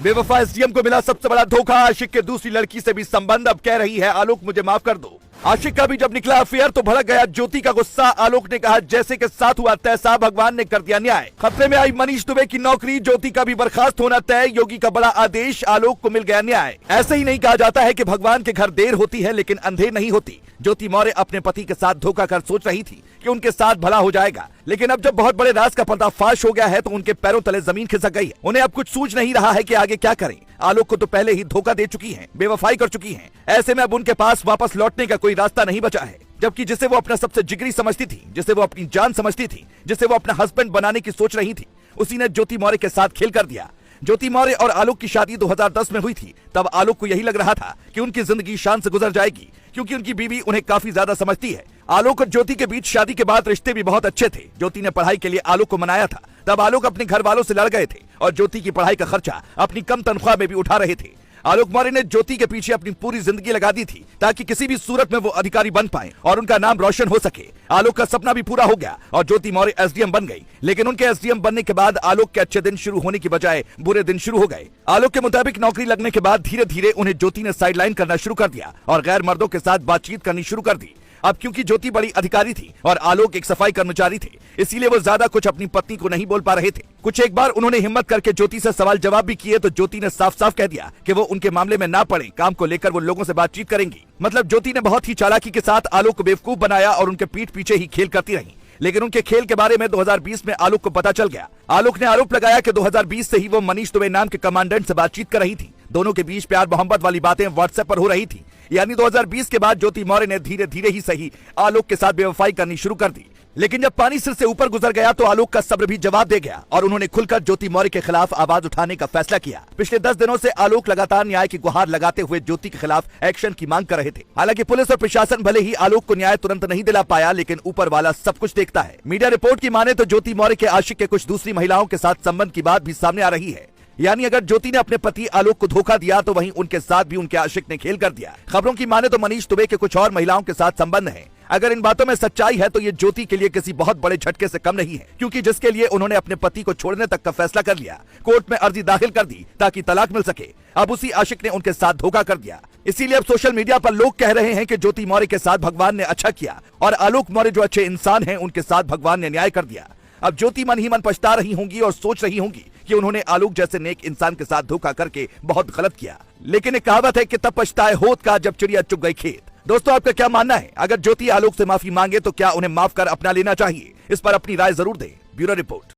बेवफा एसडीएम को मिला सबसे बड़ा धोखा। आशिक के दूसरी लड़की से भी संबंध। अब कह रही है आलोक मुझे माफ कर दो। आशिक का भी जब निकला अफेयर तो भड़क गया ज्योति का गुस्सा। आलोक ने कहा जैसे के साथ हुआ तैसा भगवान ने कर दिया न्याय। खतरे में आई मनीष दुबे की नौकरी। ज्योति का भी बर्खास्त होना तय। योगी का बड़ा आदेश, आलोक को मिल गया न्याय। ऐसे ही नहीं कहा जाता है कि भगवान के घर देर होती है लेकिन अंधेर नहीं होती। ज्योति मौर्य अपने पति के साथ धोखा कर सोच रही थी कि उनके साथ भला हो जाएगा, लेकिन अब जब बहुत बड़े राज का पर्दाफाश हो गया है तो उनके पैरों तले जमीन खिसक गई है। उन्हें अब कुछ सूझ नहीं रहा है कि आगे क्या करें। आलोक को तो पहले ही धोखा दे चुकी हैं, बेवफाई कर चुकी हैं। ऐसे में अब उनके पास वापस लौटने का कोई रास्ता नहीं बचा है। जबकि जिसे वो अपना सबसे जिगरी समझती थी, जिसे वो अपनी जान समझती थी, जिसे वो अपना हस्बैंड बनाने की सोच रही थी, उसी ने ज्योति मौर्य के साथ खेल कर दिया। ज्योति मौर्य और आलोक की शादी 2010 में हुई थी। तब आलोक को यही लग रहा था कि उनकी जिंदगी शान से गुजर जाएगी, क्योंकि उनकी बीवी उन्हें काफी ज्यादा समझती है। आलोक और ज्योति के बीच शादी के बाद रिश्ते भी बहुत अच्छे थे। ज्योति ने पढ़ाई के लिए आलोक को मनाया था। तब आलोक अपने घर वालों से लड़ गए थे और ज्योति की पढ़ाई का खर्चा अपनी कम तनख्वाह में भी उठा रहे थे। आलोक मौर्य ने ज्योति के पीछे अपनी पूरी जिंदगी लगा दी थी ताकि किसी भी सूरत में वो अधिकारी बन पाए और उनका नाम रोशन हो सके। आलोक का सपना भी पूरा हो गया और ज्योति मौर्य एसडीएम बन गई। लेकिन उनके एसडीएम बनने के बाद आलोक के अच्छे दिन शुरू होने की बजाय बुरे दिन शुरू हो गए। आलोक के मुताबिक नौकरी लगने के बाद धीरे धीरे उन्हें ज्योति ने साइडलाइन करना शुरू कर दिया और गैर मर्दों के साथ बातचीत करनी शुरू कर दी। अब क्योंकि ज्योति बड़ी अधिकारी थी और आलोक एक सफाई कर्मचारी थे, इसीलिए वो ज्यादा कुछ अपनी पत्नी को नहीं बोल पा रहे थे। कुछ एक बार उन्होंने हिम्मत करके ज्योति से सवाल जवाब भी किए तो ज्योति ने साफ साफ कह दिया कि वो उनके मामले में ना पड़े, काम को लेकर वो लोगों से बातचीत करेंगी। मतलब ज्योति ने बहुत ही चालाकी के साथ आलोक को बेवकूफ बनाया और उनके पीठ पीछे ही खेल करती रही। लेकिन उनके खेल के बारे में 2020 में आलोक को पता चल गया। आलोक ने आरोप लगाया कि 2020 से ही वो मनीष दुबे नाम के कमांडेंट से बातचीत कर रही थी। दोनों के बीच प्यार मोहब्बत वाली बातें व्हाट्सएप पर हो रही थी। यानी 2020 के बाद ज्योति मौर्य ने धीरे धीरे ही सही आलोक के साथ बेवफाई करनी शुरू कर दी। लेकिन जब पानी सिर से ऊपर गुजर गया तो आलोक का सब्र भी जवाब दे गया और उन्होंने खुलकर ज्योति मौर्य के खिलाफ आवाज उठाने का फैसला किया। पिछले 10 दिनों से आलोक लगातार न्याय की गुहार लगाते हुए ज्योति के खिलाफ एक्शन की मांग कर रहे थे। हालांकि पुलिस और प्रशासन भले ही आलोक को न्याय तुरंत नहीं दिला पाया, लेकिन ऊपर वाला सब कुछ देखता है। मीडिया रिपोर्ट की माने तो ज्योति मौर्य के आशिक के कुछ दूसरी महिलाओं के साथ संबंध की बात भी सामने आ रही है। यानी अगर ज्योति ने अपने पति आलोक को धोखा दिया तो वहीं उनके साथ भी उनके आशिक ने खेल कर दिया। खबरों की माने तो मनीष दुबे के कुछ और महिलाओं के साथ संबंध है। अगर इन बातों में सच्चाई है तो ये ज्योति के लिए किसी बहुत बड़े झटके से कम नहीं है, क्योंकि जिसके लिए उन्होंने अपने पति को छोड़ने तक का फैसला कर लिया, कोर्ट में अर्जी दाखिल कर दी ताकि तलाक मिल सके, अब उसी आशिक ने उनके साथ धोखा कर दिया। इसीलिए अब सोशल मीडिया पर लोग कह रहे हैं कि ज्योति मौर्य के साथ भगवान ने अच्छा किया और आलोक मौर्य जो अच्छे इंसान हैं उनके साथ भगवान ने न्याय कर दिया। अब ज्योति मन ही मन पछता रही होंगी और सोच रही होंगी कि उन्होंने आलोक जैसे नेक इंसान के साथ धोखा करके बहुत गलत किया। लेकिन एक कहावत है कि तब पछताए होत का जब चिड़िया चुग गई खेत। दोस्तों, आपका क्या मानना है? अगर ज्योति आलोक से माफी मांगे तो क्या उन्हें माफ कर अपना लेना चाहिए? इस पर अपनी राय जरूर दें। Bureau report.